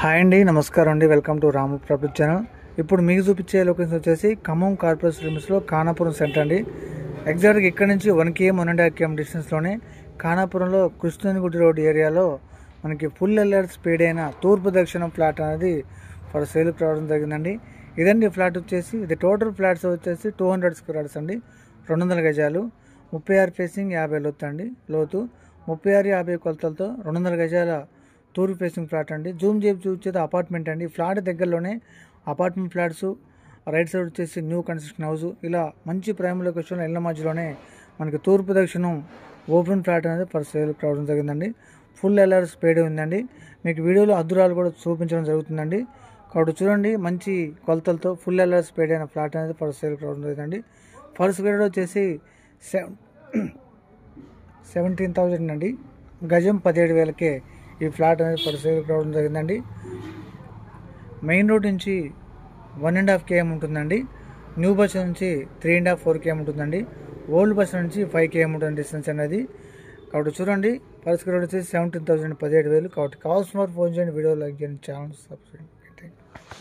Hi అండి, నమస్కారం అండి. Welcome to Ramu property channel. ఇప్పుడు మీకు చూపించే లొకేషన్ వచ్చేసి ఖమ్మం కార్పొరేషన్ లిమిట్స్లో ఖానాపురం సెంటర్ అండి. ఎగ్జాక్ట్గా ఇక్కడ నుంచి 1 km 1.5 km డిస్టెన్స్లోనే ఖానాపురంలో కృష్ణగుడి రోడ్ ఏరియాలో మనకి ఫుల్ ఎల్ఆర్ స్పీడ్ అయిన తూర్పు దక్షిణం ఫ్లాట్ అనేది ఫర్ సేల్కి రావడం జరిగిందండి. ఇదండి ఫ్లాట్ వచ్చేసి. ఇది టోటల్ ఫ్లాట్స్ వచ్చేసి 200 స్క్వేర్ యార్డ్స్ అండి, 200 గజాలు, 36 ఫేసింగ్ 50 లోతు అండి. లోతు 36 50 కొలతలతో 200 గజాల తూర్పు ఫేసింగ్ ఫ్లాట్ అండి. జూమ్ చేసి చూసేది అపార్ట్మెంట్ అండి. ఫ్లాట్ దగ్గరలోనే అపార్ట్మెంట్ ఫ్లాట్స్, రైట్ సైడ్ వచ్చేసి న్యూ కన్స్ట్రక్షన్ హౌస్, ఇలా మంచి ప్రైమ్ లొకేషన్లో ఇళ్ళ మధ్యలోనే మనకి తూర్పు దక్షిణం ఓపెన్ ఫ్లాట్ అనేది ఫర్ సేల్కి రావడం జరిగిందండి. ఫుల్ ఎల్ఆర్ స్పేడ్ ఉందండి. మీకు వీడియోలో అద్దురాలు కూడా చూపించడం జరుగుతుందండి. కాబట్టి చూడండి, మంచి కొలతలతో ఫుల్ ఎల్ఆర్ స్పేడ్ అయిన ఫ్లాట్ అనేది ఫర్ సేల్కి రావడం జరిగిందండి. ఫర్ స్క్వేర్ వచ్చేసి 17,000 అండి. గజం 17,000కే ఈ ఫ్లాట్ అనేది ఫర్ సేల్కి రావడం జరిగిందండి. మెయిన్ రోడ్ నుంచి 1.5 km ఉంటుందండి. న్యూ బస్ నుంచి 3.5 4 km ఉంటుందండి. ఓల్డ్ బస్ నుంచి 5 km ఉంటుంది డిస్టెన్స్ అనేది. కాబట్టి చూడండి, ఫర్ స్క్వేర్ వచ్చేసి 17,000 17,000. కాబట్టి కావాల్సిన ఫోన్ చేయండి, వీడియో లైక్ చేయండి, ఛానల్ సబ్స్క్రైబ్.